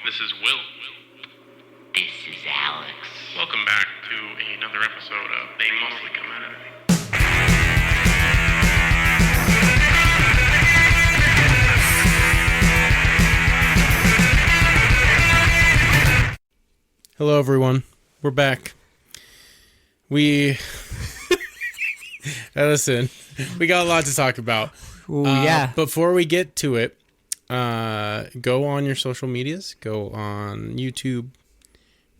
This is Will. This is Alex. Welcome back to another episode of They Mostly Come Out of Me. Hello, everyone. We're back. Listen, we got a lot to talk about. Ooh, yeah. Before we get to it, go on your social medias. Go on YouTube.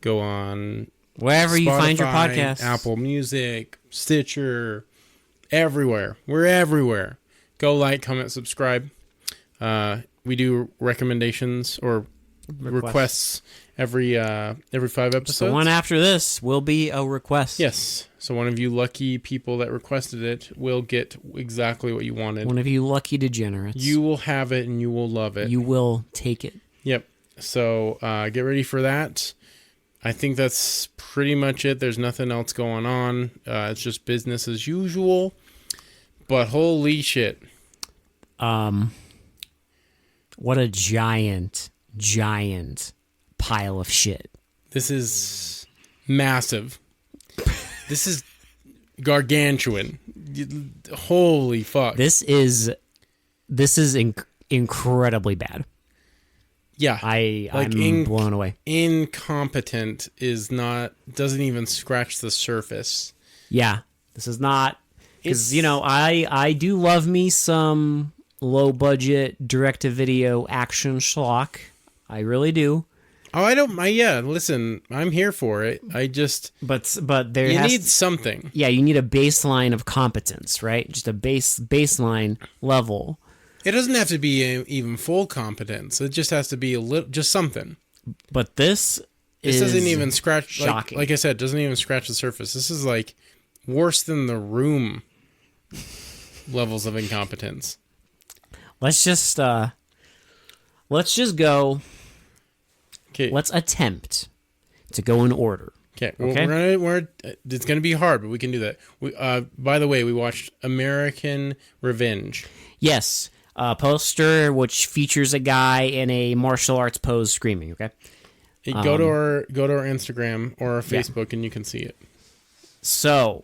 Go on Wherever Spotify, you find your podcast. Apple Music, Stitcher, everywhere. We're everywhere. Go like, comment, subscribe. We do recommendations or requests every 5 episodes. The one after this will be a request. Yes. So one of you lucky people that requested it will get exactly what you wanted. One of you lucky degenerates. You will have it and you will love it. You will take it. Yep. So get ready for that. I think that's pretty much it. There's nothing else going on. It's just business as usual. But holy shit. What a giant pile of shit. This is massive. This is gargantuan. Holy fuck. This is incredibly bad. Yeah. I'm blown away. Incompetent doesn't even scratch the surface. Yeah. This is not, because, I do love me some low budget direct to video action schlock. I really do. Oh, listen, I'm here for it. But there you need something. Yeah, you need a baseline of competence, right? Just a baseline level. It doesn't have to be even full competence. It just has to be just something. But this doesn't even scratch. Shocking. Like I said, doesn't even scratch the surface. This is like worse than The Room levels of incompetence. Let's just go. Okay. Let's attempt to go in order. Okay. Well, it's gonna be hard, but we can do that. By the way, we watched American Revenge. Yes, a poster which features a guy in a martial arts pose screaming. Okay. Go to our Instagram or our Facebook, and you can see it. So,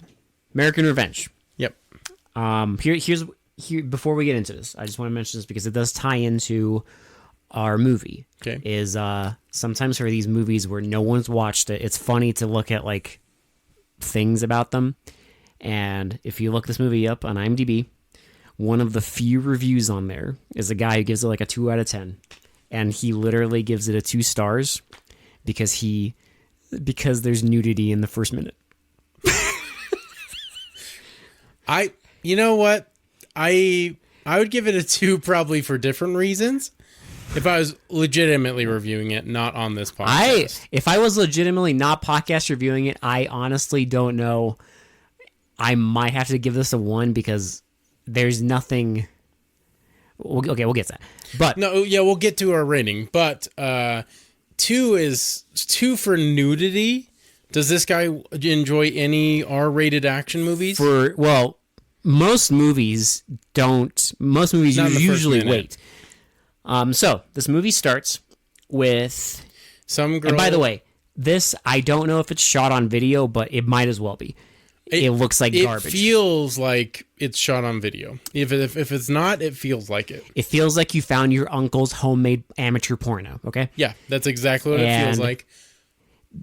American Revenge. Yep. Here. Before we get into this, I just want to mention this because it does tie into our movie. Okay. Is sometimes for these movies where no one's watched it, it's funny to look at like things about them. And if you look this movie up on IMDb, one of the few reviews on there is a guy who gives it like a 2 out of 10, and he literally gives it a 2 stars because there's nudity in the first minute. You know what? I would give it a 2 probably for different reasons. If I was legitimately reviewing it, not on this podcast. If I was legitimately not podcast reviewing it, I honestly don't know. I might have to give this a 1 because there's nothing. Okay, we'll get to that. But no, yeah, we'll get to our rating. But 2 is 2 for nudity. Does this guy enjoy any R-rated action movies? Most movies don't. Most movies usually wait. So this movie starts with some girl. And by the way, this I don't know if it's shot on video, but it might as well be. It looks like garbage. It feels like it's shot on video. If it's not, it feels like it. It feels like you found your uncle's homemade amateur porno. Okay. Yeah, that's exactly what it feels like.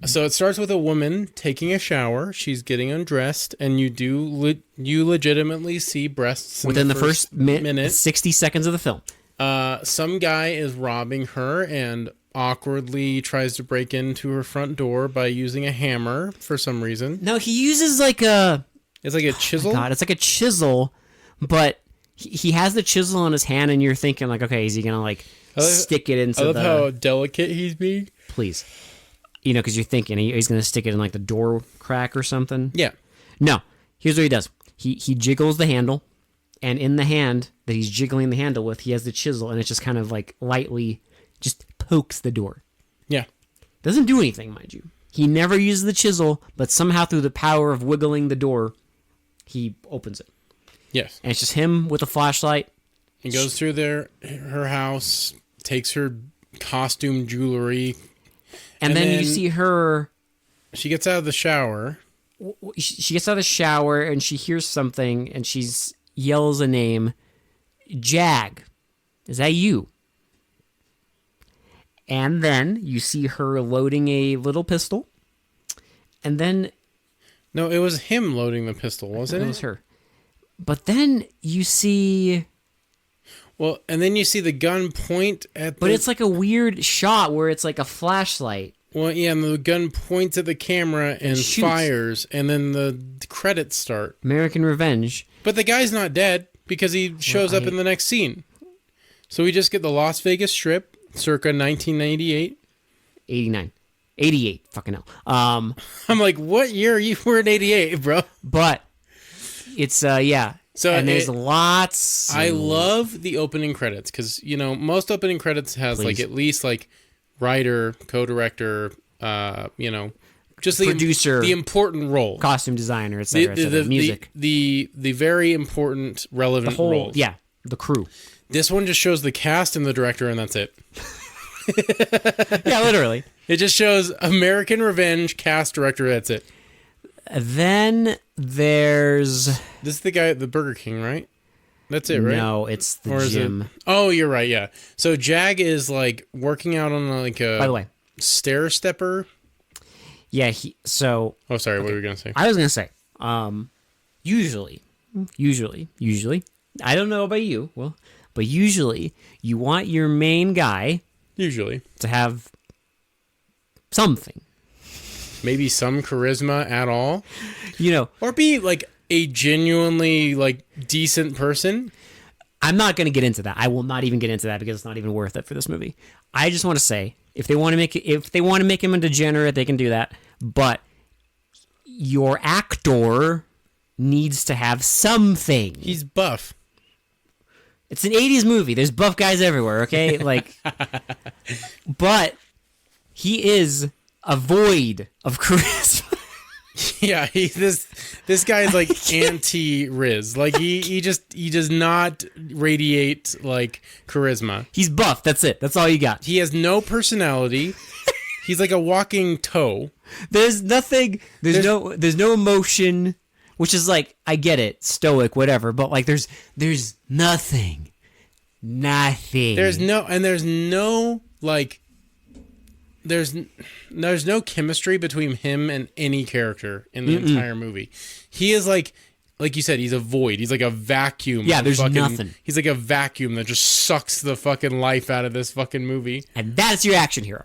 So it starts with a woman taking a shower. She's getting undressed, and you legitimately see breasts within the first minute, 60 seconds of the film. Some guy is robbing her and awkwardly tries to break into her front door by using a hammer for some reason. No, he uses like a... It's like a chisel? Oh God, it's like a chisel, but he has the chisel in his hand, and you're thinking like, okay, is he going to like stick it into the... I love how delicate he's being. Please. Because you're thinking he's going to stick it in like the door crack or something. Yeah. No, here's what he does. He jiggles the handle, and in the hand that he's jiggling the handle with, he has the chisel, and it just kind of like lightly just pokes the door. Yeah. Doesn't do anything, mind you. He never uses the chisel, but somehow through the power of wiggling the door, he opens it. Yes. And it's just him with a flashlight. He goes through her house, takes her costume jewelry. And then you see her. She gets out of the shower. She gets out of the shower and she hears something and she yells a name. Jag. Is that you? And then you see her loading a little pistol. And then... No, it was him loading the pistol, wasn't it? It was her. But then you see... Well, and then you see the gun point at But it's like a weird shot where it's like a flashlight. Well, yeah, and the gun points at the camera and shoots. fires, and then the credits start. American Revenge. But the guy's not dead because he shows up in the next scene. So we just get the Las Vegas Strip, circa 1998. 89. 88. Fucking hell. I'm like, what year you were in 88, bro? But it's, yeah. So and there's lots. I love the opening credits because, you know, most opening credits has like at least like writer, co-director, you know, just the producer, the important role, costume designer, etc. Music, the very important, relevant roles. Yeah, the crew. This one just shows the cast and the director, and that's it. Yeah, literally. It just shows American Revenge, cast, director, that's it. Then there's... This is the guy at the Burger King, right? That's it, right? No, it's the gym. Oh, you're right, yeah. So Jag is like working out on like a... By the way. Stair stepper. Yeah, so... Oh, sorry, what were you going to say? I was going to say, usually, I don't know about you, but usually you want your main guy... Usually. To have something. Maybe some charisma at all. You know. Or be like a genuinely like decent person. I'm not going to get into that. I will not even get into that because it's not even worth it for this movie. I just want to say, if they want to make him a degenerate, they can do that. But your actor needs to have something. He's buff. It's an 80s movie. There's buff guys everywhere, okay? Like, but he is a void of charisma. Yeah, this guy is like anti-Riz. Like he does not radiate like charisma. He's buff. That's it. That's all you got. He has no personality. He's like a walking toe. There's nothing. There's no emotion. Which is like, I get it, stoic, whatever, but like there's nothing. There's no chemistry between him and any character in the entire movie. He is like you said, he's a void. He's like a vacuum. Yeah, there's nothing. He's like a vacuum that just sucks the fucking life out of this fucking movie. And that's your action hero.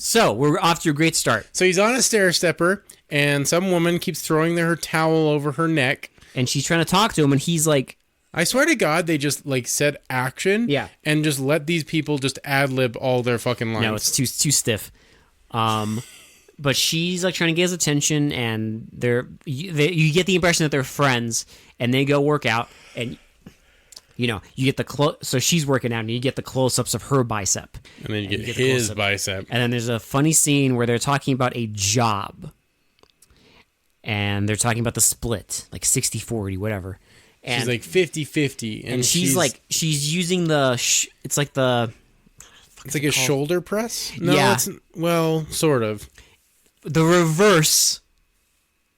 So, we're off to a great start. So he's on a stair stepper, and some woman keeps throwing her towel over her neck. And she's trying to talk to him, and he's like... I swear to God, they just like said action, and just let these people just ad-lib all their fucking lines. No, it's too stiff. But she's like trying to get his attention, and you get the impression that they're friends, and they go work out, and... You know, you get so she's working out, and you get the close-ups of her bicep. And then you get his bicep. And then there's a funny scene where they're talking about a job. And they're talking about the split, like 60-40, whatever. And she's like 50-50. And she's using it's like the... It's like a shoulder press? No, yeah. Well, sort of. The reverse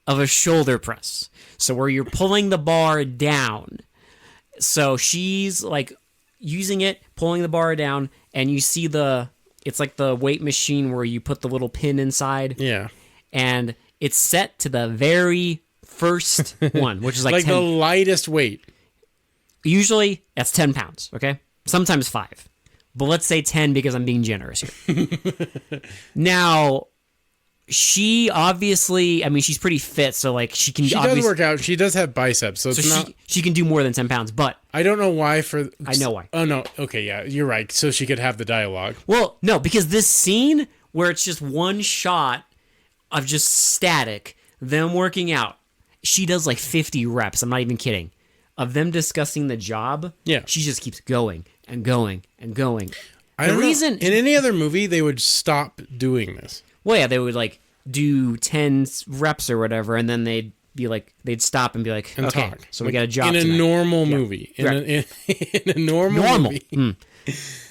of a shoulder press. So where you're pulling the bar down... So she's like using it, pulling the bar down, and you see it's like the weight machine where you put the little pin inside. Yeah. And it's set to the very first one, which is like 10, the lightest weight. Usually that's 10 pounds, okay? Sometimes 5. But let's say 10 because I'm being generous here. Now... She obviously, I mean, she's pretty fit, so like she can. She does work out. She does have biceps, so it's not. She can do more than 10 pounds, but I don't know why. I know why. Oh no, okay, yeah, you're right. So she could have the dialogue. Well, no, because this scene where it's just one shot of just static, them working out. She does like 50 reps. I'm not even kidding. Of them discussing the job. Yeah, she just keeps going and going and going. In any other movie, they would stop doing this. Well, yeah, they would like do 10 reps or whatever, and then they'd be like, they'd stop and be like, And okay, talk. so we got a job in a tonight. normal movie. In a normal movie.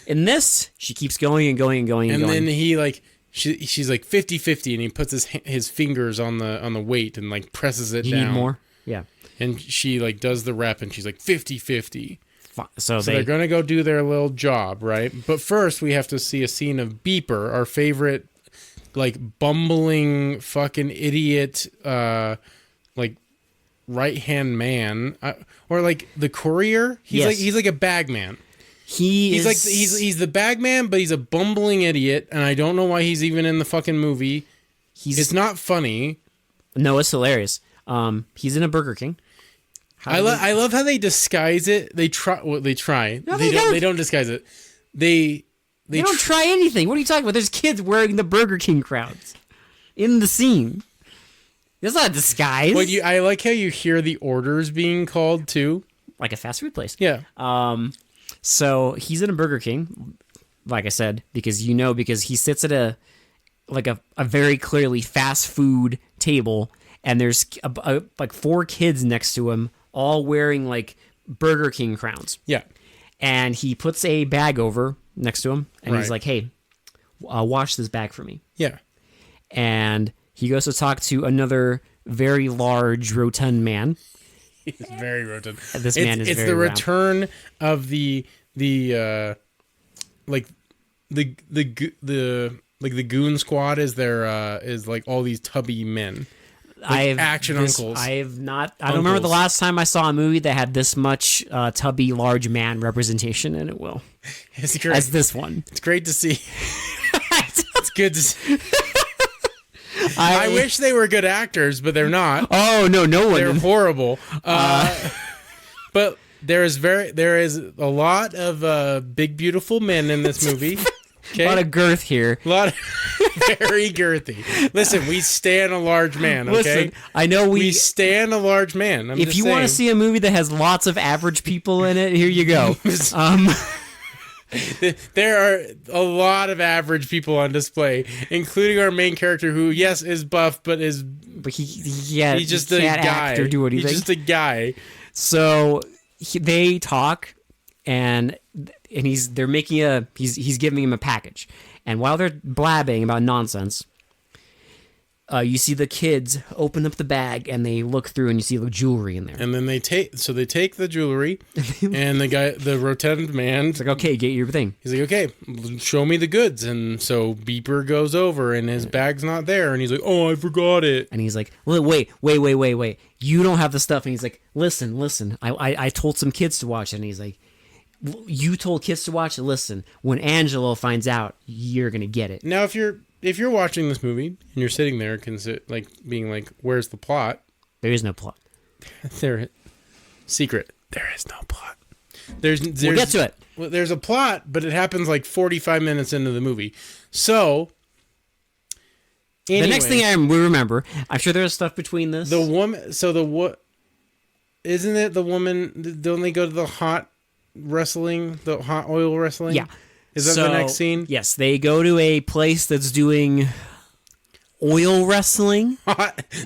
In this, she keeps going and going and going and And going. then he like she's like 50-50 and he puts his fingers on the weight and like presses it you down. need more? Yeah. And she like does the rep and she's like 50-50. So they're going to go do their little job, right? But first we have to see a scene of Beeper, our favorite like bumbling fucking idiot like right-hand man or like the courier. He's like a bag man. He's the bag man, but he's a bumbling idiot, and I don't know why he's even in the fucking movie. It's not funny. No, it's hilarious. He's in a Burger King. I love how they disguise it. They try. Well, they try. No, They don't disguise it. They don't try anything. What are you talking about? There's kids wearing the Burger King crowns in the scene. That's not a disguise. But I like how you hear the orders being called too. Like a fast food place. Yeah. So he's in a Burger King, like I said, because he sits at a very clearly fast food table, and there's like 4 kids next to him, all wearing like Burger King crowns. Yeah. And he puts a bag over next to him, and he's Right. like, "Hey, wash this bag for me." Yeah. And he goes to talk to another very large, rotund man. He's very rotund. This man is it's very the round. return of the like the goon squad is like all these tubby men. Action uncles. I don't remember the last time I saw a movie that had this much tubby large man representation in it. Will It's great. as this one. It's great to see. It's good to see. I wish they were good actors, but they're not. Oh no one. They're horrible. But there is a lot of big beautiful men in this movie. Okay? A lot of girth here. A lot of very girthy. Listen, we stand a large man, okay? Listen, I know we stand a large man. if you want to see a movie that has lots of average people in it, here you go. There are a lot of average people on display, including our main character who, yes, is buff, but he's just a can't guy. act or do anything. He's just a guy. So they talk, and he's giving him a package, and while they're blabbing about nonsense, you see the kids open up the bag and they look through and you see the jewelry in there. And then they take the jewelry, and the rotund man, It's like, okay, get your thing. he's like, okay, show me the goods. And so Beeper goes over and his bag's not there, and he's like, oh, I forgot it. And he's like, well, wait. You don't have the stuff. And he's like, listen. I told some kids to watch it. And he's like, you told kids to watch it? Listen, when Angelo finds out, you're going to get it. Now, if you're watching this movie and you're sitting there being like, where's the plot? There is no plot. Secret. There is no plot. We'll get to it. Well, there's a plot, but it happens like 45 minutes into the movie. So, anyway, The next thing we remember, I'm sure there's stuff between this. the woman. So isn't it the woman? Don't they go to the hot oil wrestling? Yeah. Is that the next scene? Yes, they go to a place that's doing oil wrestling.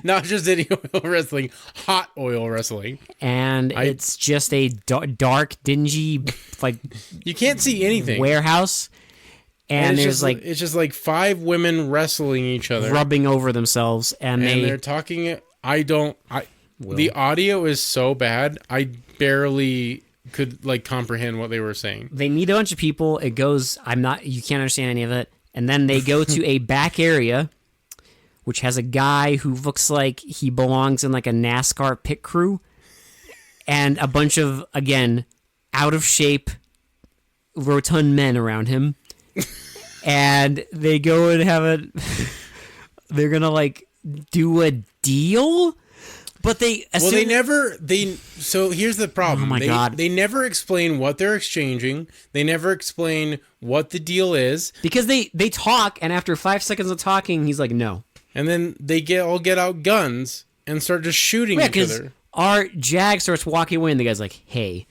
Not just any oil wrestling, hot oil wrestling. And it's just a dark, dingy, like, You can't see anything. warehouse. And there's it's just like 5 women wrestling each other, rubbing over themselves. And they're talking. The audio is so bad. I barely could like comprehend what they were saying. they meet a bunch of people. You can't understand any of it. And then they go to a back area, which has a guy who looks like he belongs in like a NASCAR pit crew, and a bunch of, again, out of shape, rotund men around him. And they go and they're gonna like do a deal. But so here's the problem. Oh my God. They never explain what they're exchanging. They never explain what the deal is. Because they talk, and after 5 seconds of talking, he's like, no. And then they get out guns and start just shooting each other. Our Jag starts walking away, and the guy's like, hey.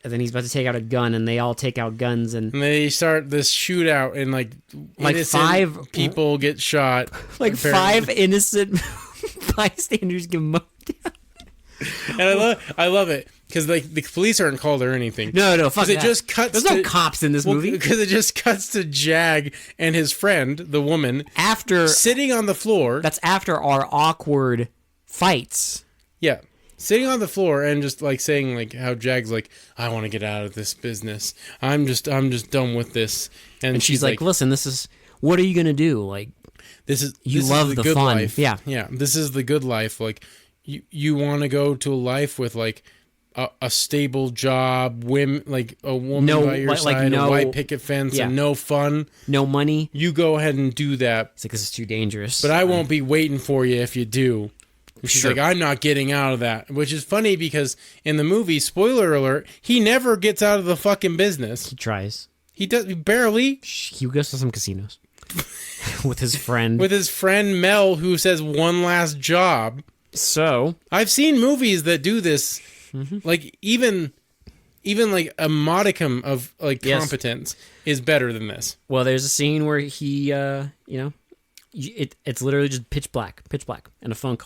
And then he's about to take out a gun, and they all take out guns, and they start this shootout, and like innocent 5 people get shot. like apparently. 5 innocent bystanders get And I love it because like the police aren't called or anything. No, fuck it that. just cuts. There's no cops in this movie. Because it just cuts to Jag and his friend, the woman, After sitting on the floor. that's after our awkward fights. Yeah. Sitting on the floor and just like saying like how Jag's like, I want to get out of this business. I'm just done with this. And She's like, listen, this is what are you gonna do? Like, you love the the good fun. life. Yeah. Yeah. This is the good life. Like you want to go to a life with like a stable job, like a woman by your side, a white picket fence, and no fun. No money. You go ahead and do that. It's like, this is too dangerous. But I won't be waiting for you if you do. She's like, I'm not getting out of that. Which is funny because in the movie, spoiler alert, he never gets out of the fucking business. He tries. He does barely. He goes to some casinos with his friend. With his friend Mel, who says one last job. So I've seen movies that do this. Like even like a modicum of like competence is better than this. Well, there's a scene where he, it's literally just pitch black, and a phone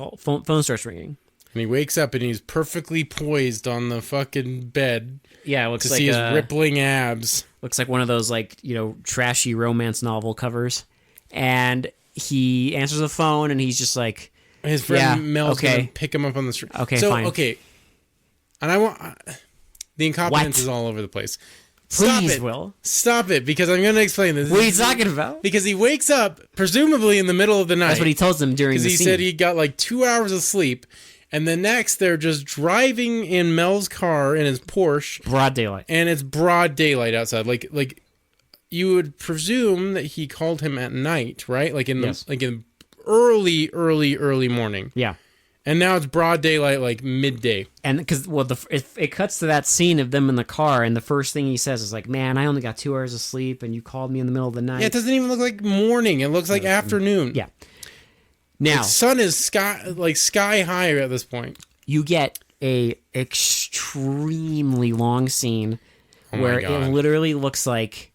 starts ringing. And he wakes up and he's perfectly poised on the fucking bed. Yeah, it looks to like see his rippling abs. Looks like one of those like trashy romance novel covers. And he answers the phone and he's just like, his friend Mel's gonna pick him up on the street. Okay, so, fine. Okay, and I want the incompetence is all over the place. Stop Please, it, Will. Stop it, because I'm going to explain this. What are you talking about? Because he wakes up presumably in the middle of the night. That's what he tells them during the scene. Because he said he got like 2 hours of sleep, and the next they're just driving in Mel's car in his Porsche, broad daylight, and it's broad daylight outside. Like you would presume that he called him at night, right? Like in the early morning. Yeah. And now it's broad daylight, like midday. And because it cuts to that scene of them in the car, and the first thing he says is like, "Man, I only got 2 hours of sleep, and you called me in the middle of the night." Yeah, it doesn't even look like morning. It looks like afternoon. Yeah. Now, the sun is sky high at this point. You get a extremely long scene where it literally looks like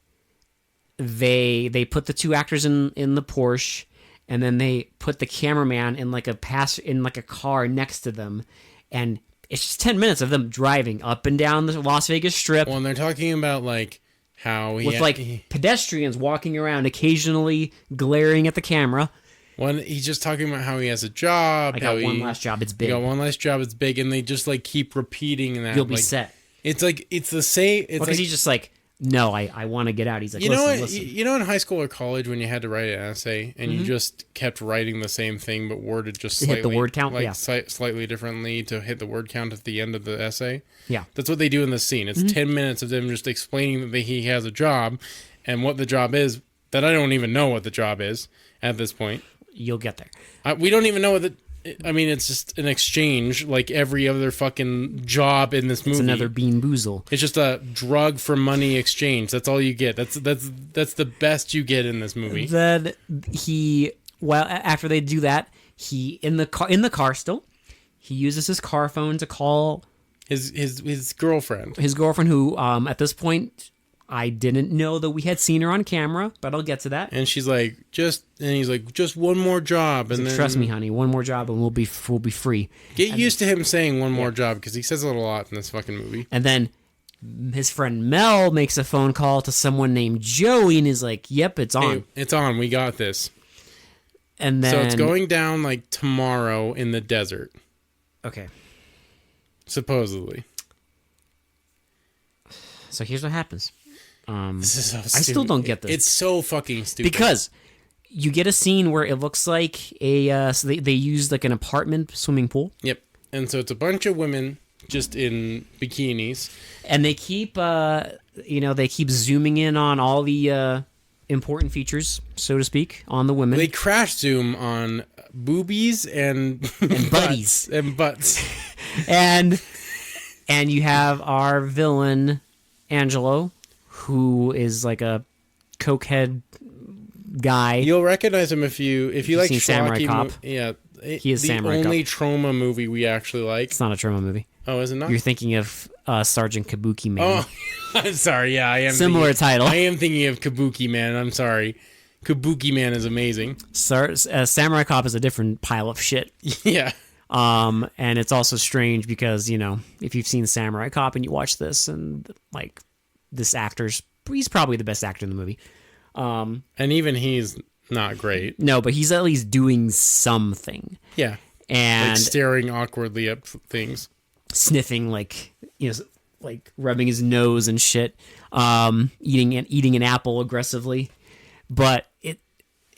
they put the two actors in the Porsche. And then they put the cameraman in like a car next to them, and it's just 10 minutes of them driving up and down the Las Vegas Strip. Well, and they're talking about like how pedestrians walking around, occasionally glaring at the camera. He's just talking about how he has a job. I got one last job. It's big. I got one last job. It's big, and they just like keep repeating that. You'll be set. It's like it's the same. It's because he's just like, no, I want to get out. He's like, listen. You know, in high school or college when you had to write an essay and you just kept writing the same thing but worded just slightly, hit the word count, slightly differently to hit the word count at the end of the essay. Yeah, that's what they do in this scene. It's 10 minutes of them just explaining that he has a job and what the job is. That I don't even know what the job is at this point. You'll get there. We don't even know what it's just an exchange like every other fucking job in this movie. It's another bean boozle. It's just a drug for money exchange. That's all you get. That's the best you get in this movie. Then after they do that, he in the car still, he uses his car phone to call his girlfriend. His girlfriend, who at this point I didn't know that we had seen her on camera, but I'll get to that. And she's like, just one more job, and then trust me, honey, one more job, and we'll be free. Get used to him saying one more job because he says it a lot in this fucking movie. And then his friend Mel makes a phone call to someone named Joey, and is like, "Yep, it's on. Hey, it's on. We got this." And then so it's going down like tomorrow in the desert. Okay. Supposedly. So here's what happens. This is so stupid. I still don't get this. It's so fucking stupid. Because you get a scene where it looks like so they used like an apartment swimming pool. Yep. And so it's a bunch of women just in bikinis. And they keep zooming in on all the important features, so to speak, on the women. They crash zoom on boobies and buddies and butts. and you have our villain Angelo, who is like a cokehead guy. You'll recognize him if you like Samurai Cop. He is Samurai Cop. The only trauma movie we actually like. It's not a trauma movie. Oh, is it not? You're thinking of Sergeant Kabuki Man. Oh, I'm sorry. Yeah, I am. Similar title. I am thinking of Kabuki Man. I'm sorry. Kabuki Man is amazing. Samurai Cop is a different pile of shit. Yeah. And it's also strange because, you know, if you've seen Samurai Cop and you watch this, and like this he's probably the best actor in the movie. And even he's not great. No, but he's at least doing something. Yeah. And like staring awkwardly at things. Sniffing, like, you know, like rubbing his nose and shit. Eating an apple aggressively. But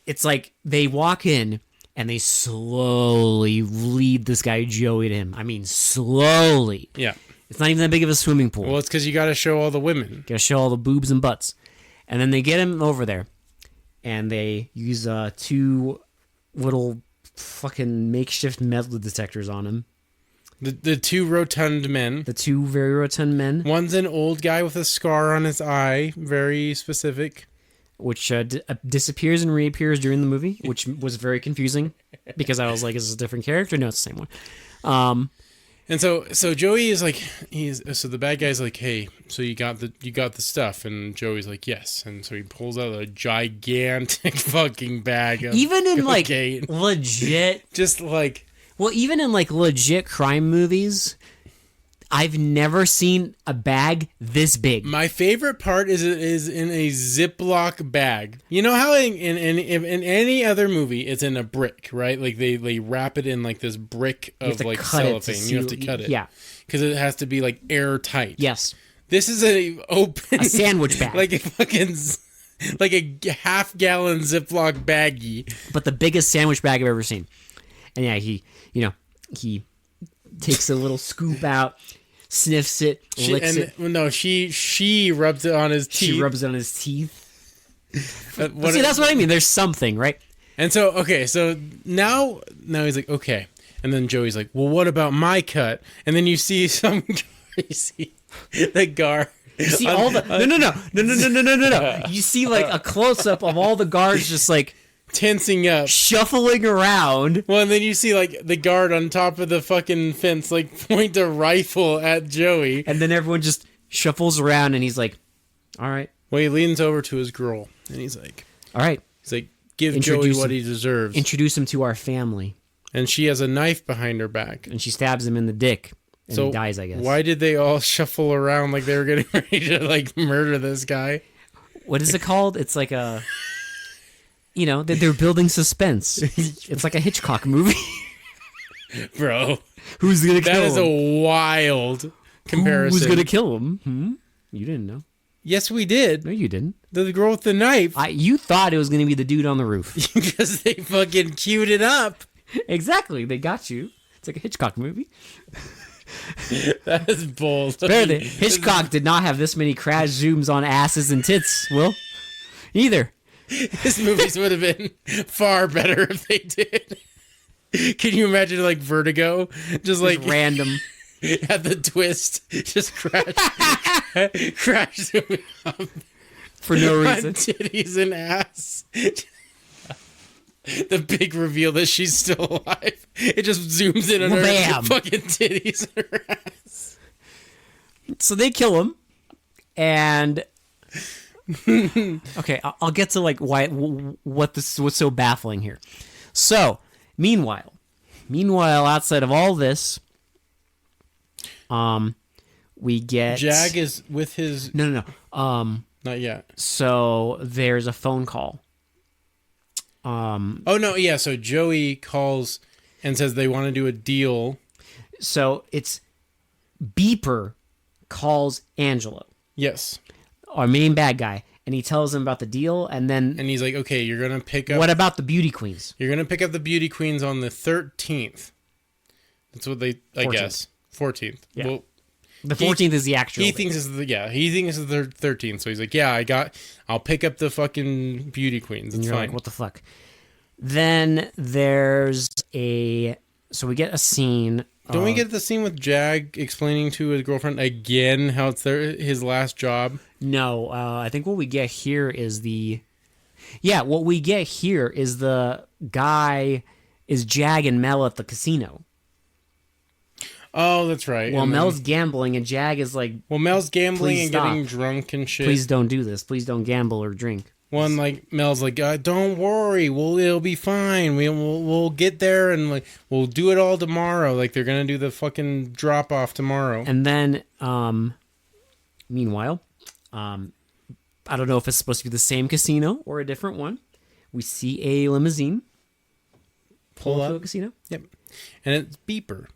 it's like they walk in and they slowly lead this guy Joey to him. I mean, slowly. Yeah. It's not even that big of a swimming pool. Well, it's because you got to show all the women. Got to show all the boobs and butts. And then they get him over there. And they use 2 little fucking makeshift metal detectors on him. The 2 rotund men. The 2 very rotund men. One's an old guy with a scar on his eye. Very specific. Which disappears and reappears during the movie, which was very confusing because I was like, is this a different character? No, it's the same one. And so Joey is like, so the bad guy's like, hey, so you got the stuff, and Joey's like, yes, and so he pulls out a gigantic fucking bag of even in cocaine. Like legit, just like, well, even in like legit crime movies, I've never seen a bag this big. My favorite part is it is in a Ziploc bag. You know how in any other movie it's in a brick, right? Like they wrap it in like this brick of like cellophane. You have to cut it. Yeah. Because it has to be like airtight. Yes. This is a open... A sandwich bag. Like a fucking... Like a half-gallon Ziploc baggie. But the biggest sandwich bag I've ever seen. And yeah, he takes a little scoop out, sniffs it, licks it. No, she rubs it on his teeth. She rubs it on his teeth. See, that's what I mean. There's something, right? And so, okay, so now he's like, okay. And then Joey's like, well, what about my cut? And then you see some crazy... the guard. You see all the... No. You see like a close-up of all the guards just like... tensing up, shuffling around. Well, and then you see like the guard on top of the fucking fence like point a rifle at Joey, and then everyone just shuffles around, and he's like, "All right." Well, he leans over to his girl, and he's like, "All right." He's like, "Give Joey what he deserves. Introduce him to our family." And she has a knife behind her back, and she stabs him in the dick, and he dies. I guess. Why did they all shuffle around like they were getting ready to like murder this guy? What is it called? It's like a... You know, they're building suspense. It's like a Hitchcock movie. Bro. Who's going to kill him? That is a wild comparison. Who's going to kill him? You didn't know. Yes, we did. No, you didn't. The girl with the knife. You thought it was going to be the dude on the roof. Because they fucking queued it up. Exactly. They got you. It's like a Hitchcock movie. That is bold. Hitchcock did not have this many crash zooms on asses and tits, Will. Either. His movies would have been far better if they did. Can you imagine like Vertigo? Just like random. At the twist. Just crash zooming up. For no reason. Titties and ass. The big reveal that she's still alive. It just zooms in on her fucking titties and her ass. So they kill him. And... Okay, I'll get to like what's so baffling here. So, meanwhile, outside of all this, we get Jag is with his no. Not yet. So there's a phone call. Oh no, yeah. So Joey calls and says they want to do a deal. So it's Beeper calls Angelo. Yes. Our main bad guy, and he tells him about the deal, and he's like, okay, you're gonna pick up... What about the beauty queens? You're gonna pick up the beauty queens on the 13th. That's what they... 14th. I guess. 14th. Yeah. Well, the 14th is the actual... He thinks it's the 13th, so he's like, yeah, I'll pick up the fucking beauty queens. It's fine. Like, what the fuck? Then there's so we get a scene... Don't we get the scene with Jag explaining to his girlfriend again how it's his last job? No, I think what we get here is what we get here is the guy is Jag and Mel at the casino. Oh, that's right. Well, Mel's gambling and Jag is like... Well, Mel's gambling and getting drunk and shit. Please don't do this. Please don't gamble or drink. One like Mel's like, don't worry, it'll be fine. We'll get there and like we'll do it all tomorrow. Like they're gonna do the fucking drop off tomorrow. And then, meanwhile, I don't know if it's supposed to be the same casino or a different one. We see a limousine pull up to a casino. Yep, and it's Beeper.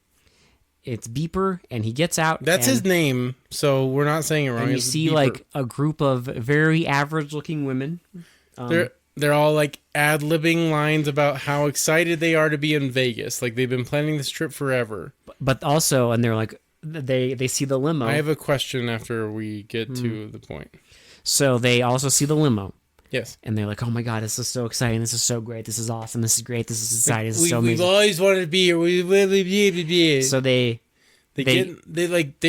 It's Beeper, and he gets out. That's his name, so we're not saying it wrong. And you It's see Beeper. like a group of very average-looking women. They're all like ad-libbing lines about how excited they are to be in Vegas. Like they've been planning this trip forever. But also, and they're like, they see the limo. I have a question after we get to the point. So they also see the limo. Yes. And they're like, oh my God, this is so exciting. This is so great. This is awesome. This is great. This is exciting. This is so We've amazing. always wanted to be here. So they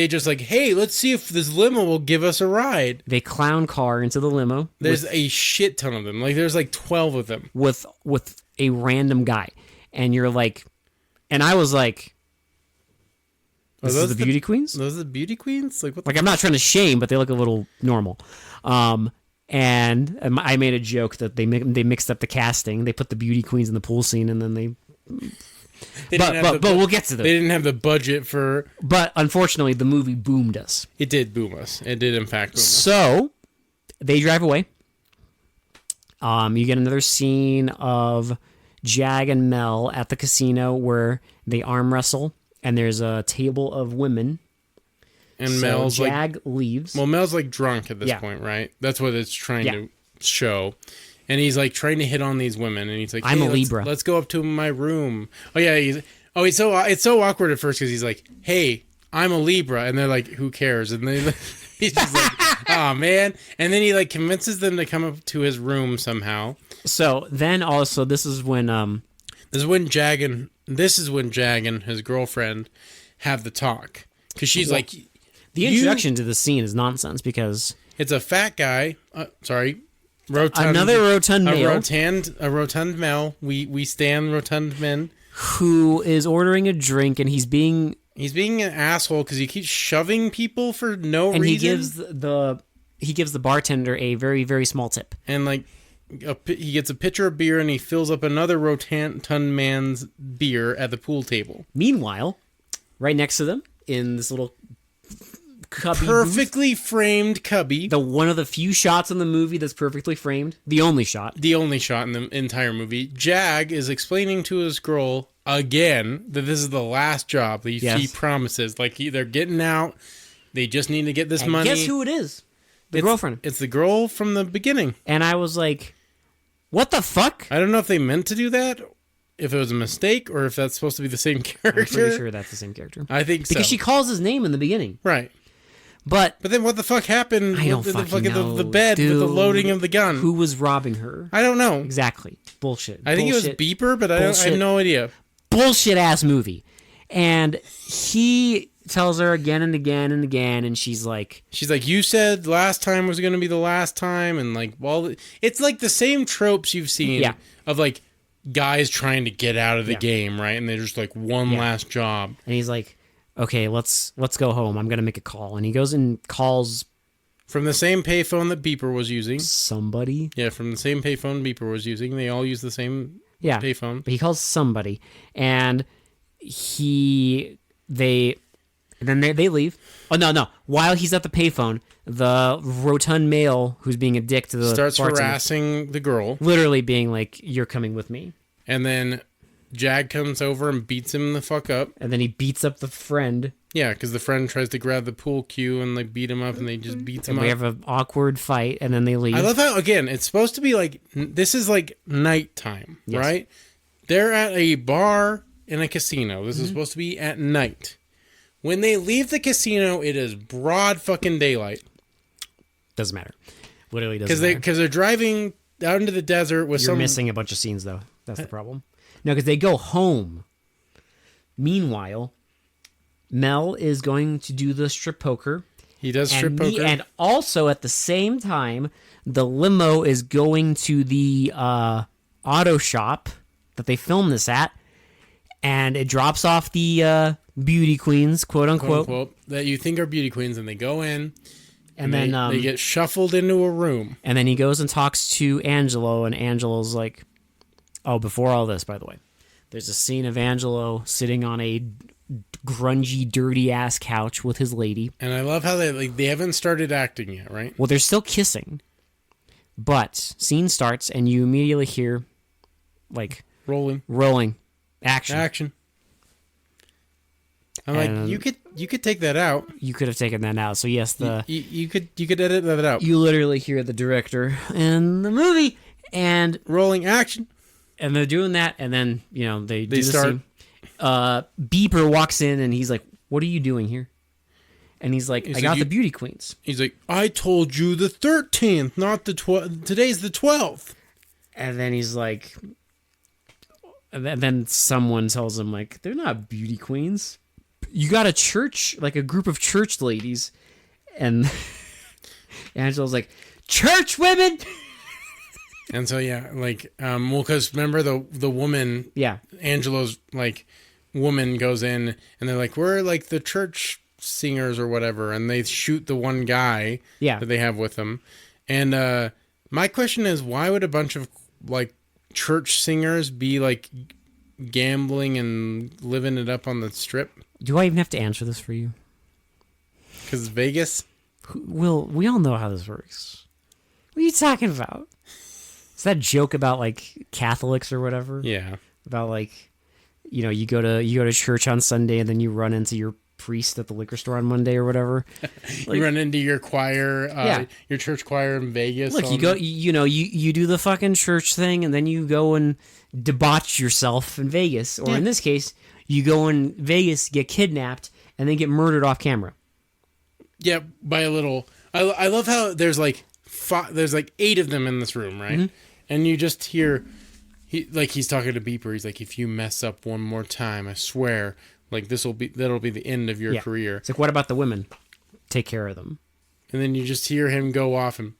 just like, hey, let's see if this limo will give us a ride. They clown car into the limo. There's a shit ton of them. Like there's like 12 of them. With a random guy. And you're like, and I was like, this is the beauty queens? Those are the beauty queens? Like what? Like I'm not trying to shame, but they look a little normal. And I made a joke that they mixed up the casting. They put the beauty queens in the pool scene, and then they. But we'll get to them. They didn't have the budget for. But unfortunately, the movie boomed us. It did boom us. It did in fact boom us. So they drive away. You get another scene of Jag and Mel at the casino where they arm wrestle, and there's a table of women. And so Mel's Jag leaves. Well, Mel's like drunk at this point, right? That's what it's trying to show. And he's like trying to hit on these women, and he's like, I'm a let's, Libra. Let's go up to my room. Oh yeah, it's so awkward at first because he's like, hey, I'm a Libra, and they're like, who cares? And then he's just like, oh man. And then he like convinces them to come up to his room somehow. So then also this is when Jag and his girlfriend have the talk because she's like. The introduction to the scene is nonsense because it's a fat guy. Rotund, another rotund male, a rotund male. We stand rotund men who is ordering a drink, and he's being an asshole because he keeps shoving people for no reason. And he gives the bartender a very very small tip, and like he gets a pitcher of beer and he fills up another rotund man's beer at the pool table. Meanwhile, right next to them in this little cubby perfectly framed cubby. One of the few shots in the movie that's perfectly framed. The only shot in the entire movie. Jag is explaining to his girl again that this is the last job that he promises. Like they're getting out. They just need to get this money. Guess who it is? The girlfriend. It's the girl from the beginning. And I was like, what the fuck? I don't know if they meant to do that. If it was a mistake or if that's supposed to be the same character. I'm pretty sure that's the same character. I think so. Because she calls his name in the beginning. Right. But then what the fuck happened I don't with fucking know, the bed dude. with the loading of the gun? Who was robbing her? I don't know. Exactly. Bullshit. I think it was Beeper, but I have no idea. Bullshit ass movie. And he tells her again and again and again, and she's like, you said last time was going to be the last time, and like, well, it's like the same tropes you've seen of like guys trying to get out of the game, right? And they're just like one last job. And he's like, okay, let's go home. I'm gonna make a call. And he goes and calls from the same payphone that Beeper was using. Somebody. Yeah, from the same payphone Beeper was using. They all use the same payphone. But he calls somebody, and they leave. Oh no! While he's at the payphone, the rotund male who's being a dick to the starts bartender, harassing the girl, literally being like, "You're coming with me." And then Jag comes over and beats him the fuck up. And then he beats up the friend. Yeah, because the friend tries to grab the pool cue and they beat him up and they just beats him up. We have an awkward fight and then they leave. I love how, again, it's supposed to be like, this is like nighttime, right? They're at a bar in a casino. This is supposed to be at night. When they leave the casino, it is broad fucking daylight. Doesn't matter. Literally doesn't matter. Because they're driving out into the desert with You're missing a bunch of scenes, though. That's the problem. No, because they go home. Meanwhile, Mel is going to do the strip poker. He does strip poker. And also, at the same time, the limo is going to the auto shop that they filmed this at. And it drops off the beauty queens, quote unquote. That you think are beauty queens. And they go in. And they, then they get shuffled into a room. and then he goes and talks to Angelo, and Angelo's like, oh, before all this, by the way, there's a scene of Angelo sitting on a grungy, dirty ass couch with his lady. And I love how they haven't started acting yet, right? Well, they're still kissing, but scene starts and you immediately hear like rolling action. I'm And like, you could take that out. you could have taken that out. So yes, You could edit that out. you literally hear the director in the movie, and Rolling action. they're doing that, and then they do the start. scene. Beeper walks in and he's like, "What are you doing here?" And he's like, "I got the beauty queens." He's like, I told you the 13th, not the 12th. Today's the 12th. And then he's like, and then someone tells him like, "They're not beauty queens. You got a church, like a group of church ladies." And Angelo's like, "Church women." And so because remember the woman, Yeah. Angelo's like woman goes in, and they're like, we're like the church singers or whatever, and they shoot the one guy that they have with them. And my question is, why would a bunch of like church singers be like gambling and living it up on the strip? Do I even have to answer this for you? Because Vegas. Will, we all know how this works. What are you talking about? Is that joke about like Catholics or whatever? Yeah. About like, you go to church on Sunday and then you run into your priest at the liquor store on Monday or whatever. You run into your choir, your church choir in Vegas. Look, you go, you do the fucking church thing, and then you go and debauch yourself in Vegas, or in this case, you go in Vegas, get kidnapped, and then get murdered off camera. Yeah, by a little. I love how there's like there's like 8 of them in this room, right? Mm-hmm. And you just hear he's talking to Beeper. He's like, if you mess up one more time, I swear, like that'll be the end of your career. It's like, what about the women? Take care of them. And then you just hear him go off and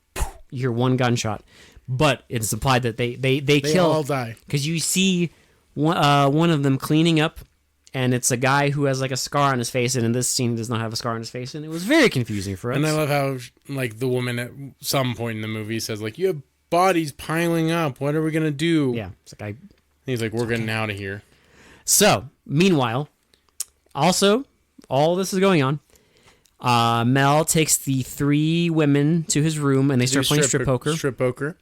You hear one gunshot, but it's implied that they kill, all die. because you see one of them cleaning up, and it's a guy who has like a scar on his face, and in this scene does not have a scar on his face, and it was very confusing for us. And I love how like the woman at some point in the movie says like, you have bodies piling up. What are we gonna do? Yeah, it's like He's like, we're getting out of here. So, meanwhile, also, all this is going on. Mel takes the 3 women to his room, and they start playing strip poker. Strip poker.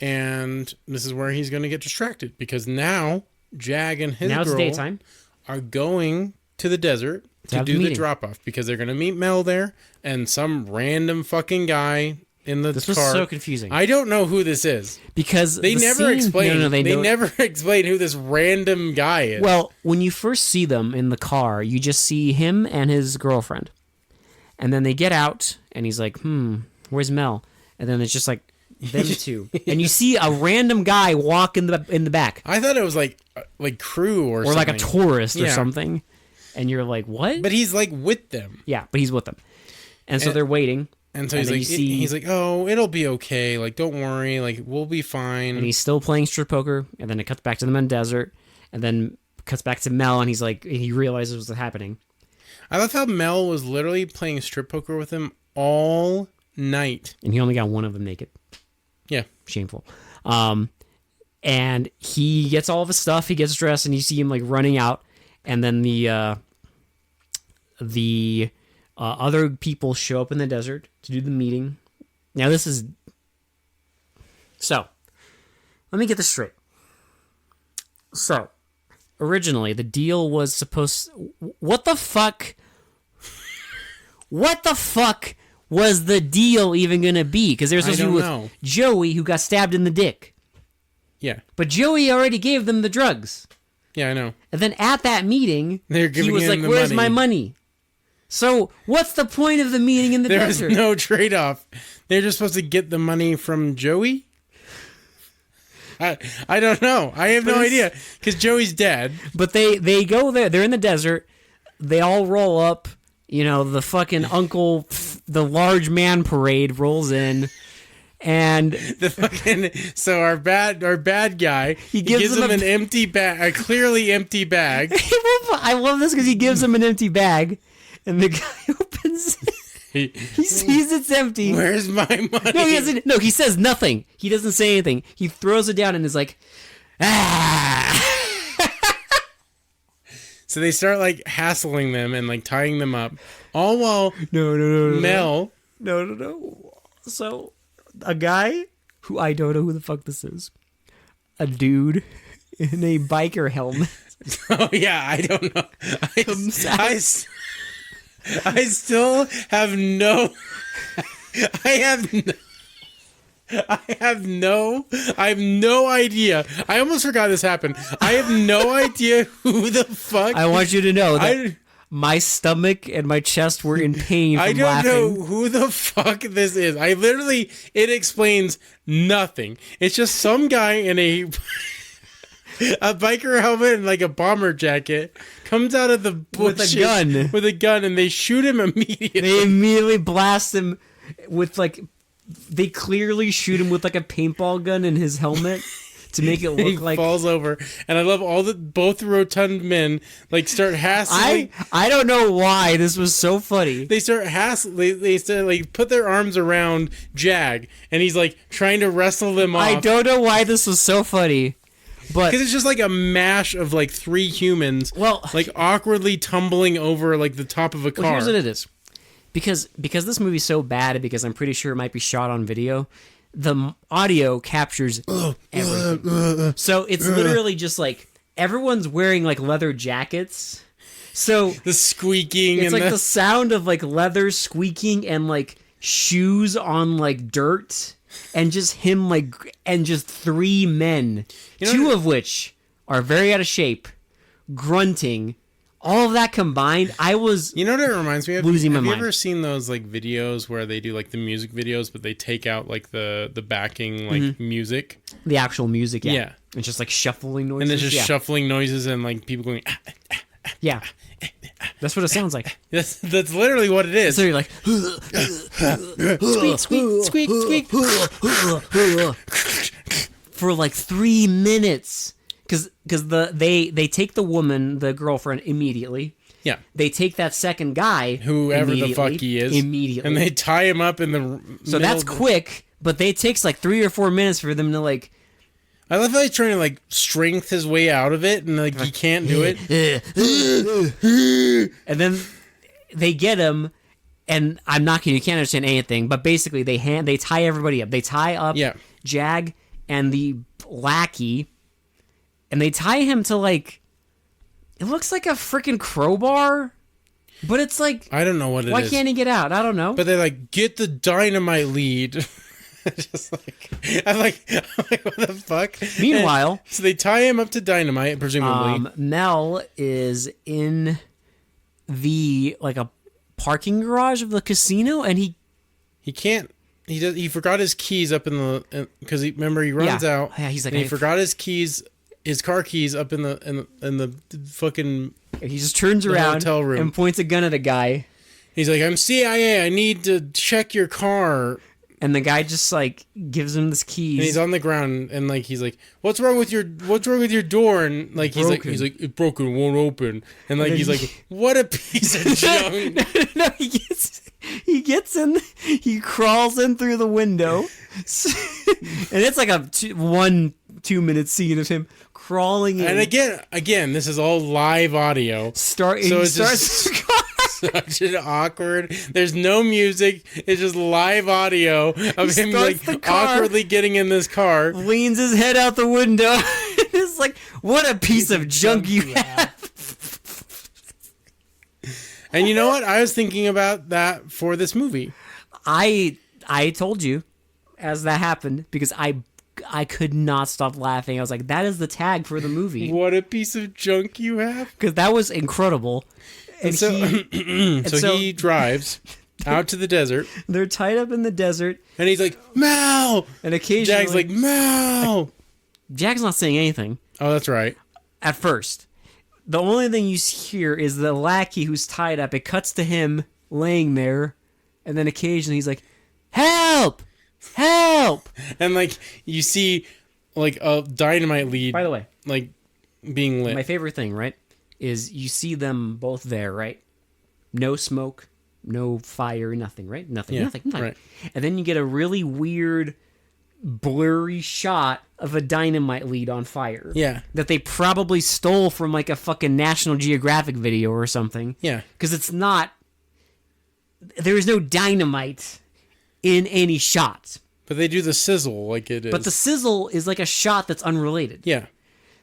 And this is where he's going to get distracted, because now Jag and his Now it's girl daytime. are going to the desert to have do the the meeting. drop-off, because they're going to meet Mel there, and some random fucking guy in the This car. was so confusing. I don't know who this is. Because They the never scene, explain. No, they don't. never explain who this random guy is. Well, when you first see them in the car, you just see him and his girlfriend. And then they get out, and he's like, where's Mel? And then it's just like them two. And you see a random guy walk in the back. I thought it was like crew or something. Or like a tourist or Yeah. something. And you're like, what? But he's like with them. Yeah, but he's with them. And so they're waiting. And so And then he's like, oh, it'll be okay. Like, don't worry. Like, we'll be fine. And he's still playing strip poker, and then it cuts back to them in desert, and then cuts back to Mel, and he's like, he realizes what's happening. I love how Mel was literally playing strip poker with him all night. And he only got one of them naked. Yeah. Shameful. And he gets all of his stuff, he gets dressed, and you see him like running out, and then the other people show up in the desert to do the meeting. Now this is... So, let me get this straight. So, originally, the deal was supposed... What the fuck? What the fuck was the deal even going to be? Because there's supposed to be with Joey, who got stabbed in the dick. Yeah. But Joey already gave them the drugs. Yeah, I know. And then at that meeting, They're he giving was him like, the where's money." my money? So, what's the point of the meeting in the There was desert? no trade-off. They're just supposed to get the money from Joey? I don't know. I have no idea. Because Joey's dead. But they go there. They're in the desert. They all roll up. You know, the fucking uncle, the large man parade rolls in. And The fucking so our bad guy he gives him an empty bag, a clearly empty bag. I love this because he gives him an empty bag, and the guy opens it. He sees it's empty. Where's my money? No, he doesn't. No, he says nothing. He doesn't say anything. He throws it down and is like, ah. So they start like hassling them and like tying them up, all while No. Mel. No. So, a guy who I don't know who the fuck this is, a dude in a biker helmet. Oh yeah, I don't know. Comes out. I still have no. I have no idea. I almost forgot this happened. I have no idea who the fuck. I want you to know that my stomach and my chest were in pain from I don't laughing. know who the fuck this is. It explains nothing. It's just some guy in a biker helmet and like a bomber jacket comes out of the bushes with a gun and they shoot him immediately. They immediately blast him with like, they clearly shoot him with like a paintball gun in his helmet to make it look He like falls over, and I love both rotund men like start hassling. I don't know why this was so funny. They start hassling. They start like put their arms around Jag, and he's like trying to wrestle them off. I don't know why this was so funny, but because it's just like a mash of like three humans, well, like awkwardly tumbling over like the top of a car. well, here's what it is. Because this movie's so bad, because I'm pretty sure it might be shot on video, the audio captures everything. So it's literally just like everyone's wearing like leather jackets. So the squeaking. It's and like the sound of like leather squeaking and like shoes on like dirt, and just him like, and just three men, two of which are very out of shape, grunting. All of that combined, I was You know what it reminds me of? losing my Have you mind. ever seen those like videos where they do like the music videos, but they take out like the backing like music? The actual music, yeah. Yeah. It's just like shuffling noises. And it's just shuffling noises and like people going. Yeah. That's what it sounds like. That's literally what it is. So you're like, Squeak, squeak, squeak, squeak. for like 3 minutes. Because they take the woman, the girlfriend, immediately. Yeah. They take that second guy, Whoever the fuck he is. immediately. And they tie him up in the so that's quick, but it takes like 3 or 4 minutes for them to like... I love how he's trying to like strength his way out of it, and like he can't do it. And then they get him, and I'm not kidding, you can't understand anything, but basically they tie everybody up. They tie up Jag and the lackey, and they tie him to like, it looks like a freaking crowbar, but it's like, I don't know what it is. why can't he get out? I don't know. But they're like, get the dynamite lead. Just like, I'm like, what the fuck? Meanwhile, so they tie him up to dynamite, presumably. Mel is in the like a parking garage of the casino, and he can't. He forgot his keys up in the, because remember he runs out. Yeah, he's like, and he forgot his keys, his car keys up in the fucking. He just turns around hotel room and points a gun at a guy. He's like, I'm CIA. I need to check your car. And the guy just like gives him this keys. And he's on the ground, and like he's like, "What's wrong with your door?" And like he's like, "It's broken, won't open." And like he's like, "What a piece of junk!" No, he gets in, he crawls in through the window, and it's like a 1-2 minute scene of him crawling in. And again, this is all live audio. So it starts. Such an awkward. There's no music. It's just live audio of him like awkwardly getting in this car. Leans his head out the window. It's like, what a piece of junk you have. And you know what? I was thinking about that for this movie. I told you as that happened, because I could not stop laughing. I was like, that is the tag for the movie. What a piece of junk you have. Because that was incredible. And so he drives out to the desert. They're tied up in the desert. And he's like, Mel! And occasionally... Jag's like, Mel! Jag's not saying anything. Oh, that's right. At first. The only thing you hear is the lackey who's tied up. It cuts to him laying there. And then occasionally he's like, help! Help! And like, you see like a dynamite lead. By the way. Like, being lit. My favorite thing, right? Is you see them both there, right? No smoke, no fire, nothing, right? Nothing, Yeah, nothing. right. And then you get a really weird, blurry shot of a dynamite lead on fire. Yeah. That they probably stole from like a fucking National Geographic video or something. Yeah. Because it's not. There is no dynamite in any shot. But they do the sizzle like it is. But the sizzle is like a shot that's unrelated. yeah,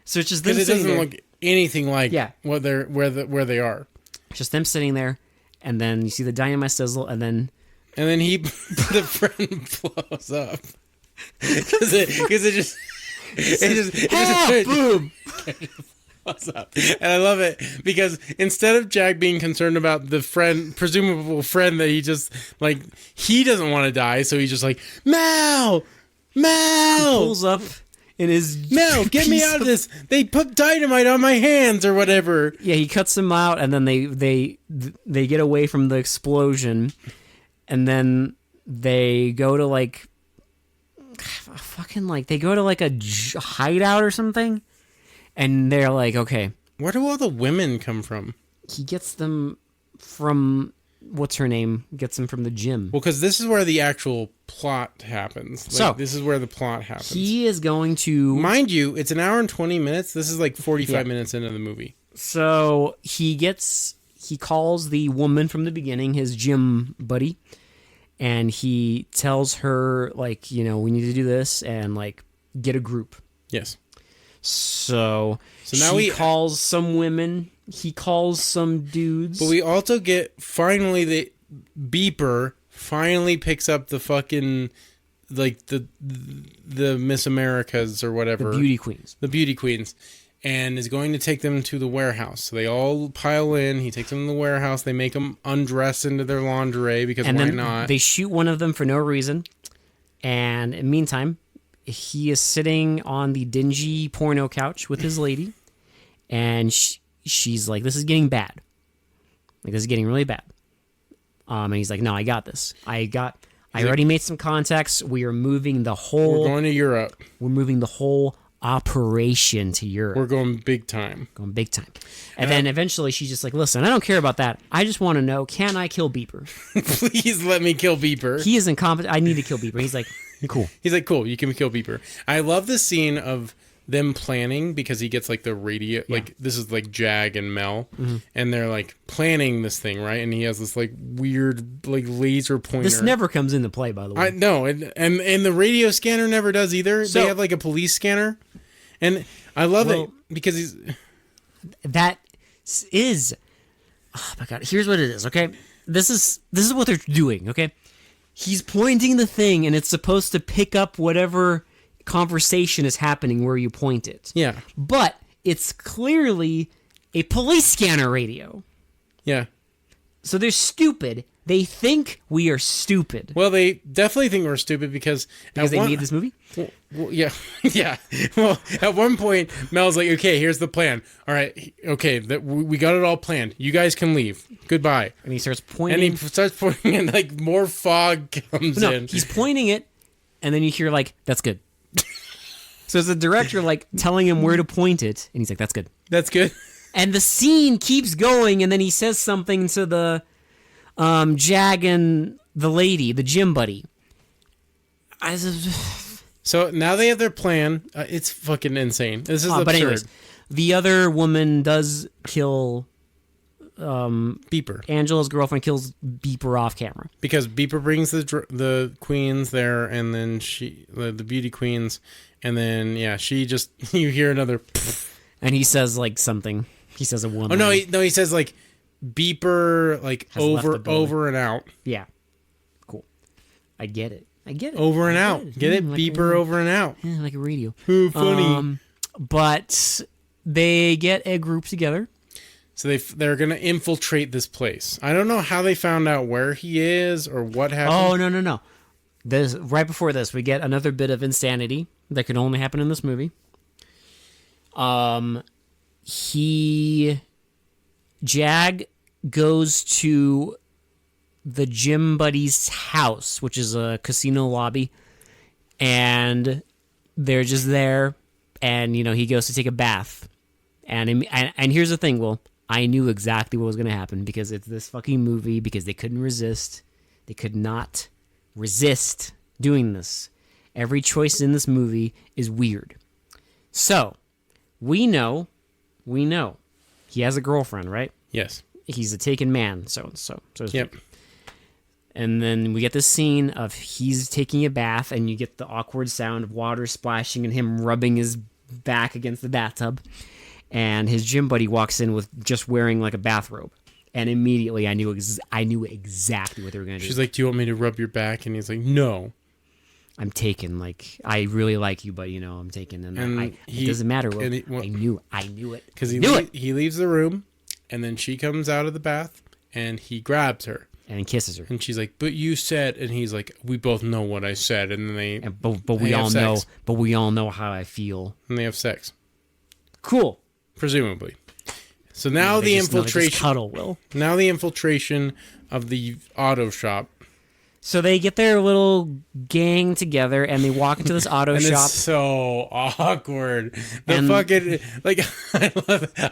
So it's just them because it sitting doesn't there. look anything like Yeah. what they're where they are. Just them sitting there, and then you see the dynamite sizzle, and then And then the friend blows up because it just boom. blows up. And I love it because instead of Jack being concerned about the presumable friend that he just like he doesn't want to die, so he's just like Mal. Pulls up in his No, get me piece out of this. They put dynamite on my hands or whatever. Yeah, he cuts them out, and then they get away from the explosion, and then they go to like they go to like a hideout or something, and they're like, okay, Where do all the women come from? he gets them from what's her name? Gets them from the gym. Well, because this is where the actual plot happens. Like, So, this is where the plot happens. He is going to. Mind you, it's an hour and 20 minutes. This is like 45 Yeah. minutes into the movie. So he calls the woman from the beginning his gym buddy, and he tells her, like, we need to do this and like get a group. Yes. So now he we calls some women, he calls some dudes. But we also get finally the beeper finally picks up the fucking like the Miss Americas or whatever. the beauty queens. The beauty queens. And is going to take them to the warehouse. So they all pile in. He takes them to the warehouse. They make them undress into their lingerie because And why then not? they shoot one of them for no reason. And in the meantime, he is sitting on the dingy porno couch with his lady, and she's like, "This is getting bad. Like, this is getting really bad." And he's like, "No, I got this. I already made some contacts. We are moving the We're whole. going to Europe. We're moving the whole operation to Europe. We're going big time. Going big time." And then eventually, she's just like, "Listen, I don't care about that. I just want to know, can I kill Beeper? Please let me kill Beeper. He is incompetent. I need to kill Beeper." He's like, "Cool." He's like, cool, you can kill Beeper. I love the scene of them planning because he gets like the radio, like this is like Jag and Mel, and they're like planning this thing, right? And he has this like weird like laser pointer. This never comes into play, by the way. I know, and the radio scanner never does either. So- they have like a police scanner, and I love it because he's That is, oh my god, here's what it is, okay? This is what they're doing, okay? He's pointing the thing, and it's supposed to pick up whatever conversation is happening where you point it. yeah, But it's clearly a police scanner radio. yeah. So they're stupid. They think we are stupid. Well, they definitely think we're stupid because Because they made this movie? Well, yeah, yeah. Well, at one point, Mel's like, "Okay, here's the plan. All right, okay, we got it all planned. You guys can leave. Goodbye." And he starts And pointing. he starts pointing, and like more fog comes No, in. he's pointing it, and then you hear like, "That's good." So it's the director like telling him where to point it, and he's like, "That's good." That's good. And the scene keeps going, and then he says something to the Jag and the lady, the gym buddy. So now they have their plan. It's fucking insane. This is absurd. But anyways, the other woman does kill Beeper, Angela's girlfriend, kills Beeper off camera. because Beeper brings the queens there, and then the beauty queens, and then she just you hear another. And he says like something. He says a one. Oh no, he says like Beeper like Has left the building. over and out. Yeah. Cool. I get it. Over and out. Get it? Like Beeper over and out. Yeah, like a radio. Ooh, funny. But they get a group together. So they're gonna infiltrate this place. I don't know how they found out where he is or what happened. Oh no. This right before this, we get another bit of insanity that can only happen in this movie. Jag goes to the gym buddy's house, which is a casino lobby, and they're just there, and he goes to take a bath, and here's the thing, Will, I knew exactly what was going to happen because it's this fucking movie, because they couldn't resist. They could not resist doing this. Every choice in this movie is weird. So, we know he has a girlfriend, right? Yes. He's a taken man, so to speak. Yep. And then we get this scene of he's taking a bath, and you get the awkward sound of water splashing and him rubbing his back against the bathtub. And his gym buddy walks in with just wearing like a bathrobe. And immediately I knew exactly what they were going to do. She's like, "Do you want me to rub your back?" And he's like, "No." I'm taken. Like, I really like you, but I'm taken. And it doesn't matter. Well, I knew it. Because he leaves the room, and then she comes out of the bath, and he grabs her. And kisses her. And she's like, "But you said," and he's like, "We both know what I said." And then but we all know. But we all know how I feel. And they have sex. Cool. Presumably. So now the infiltration. Cuddle, Will. Now the infiltration of the auto shop. So they get their little gang together and they walk into this auto and shop. It's so awkward. Fucking like I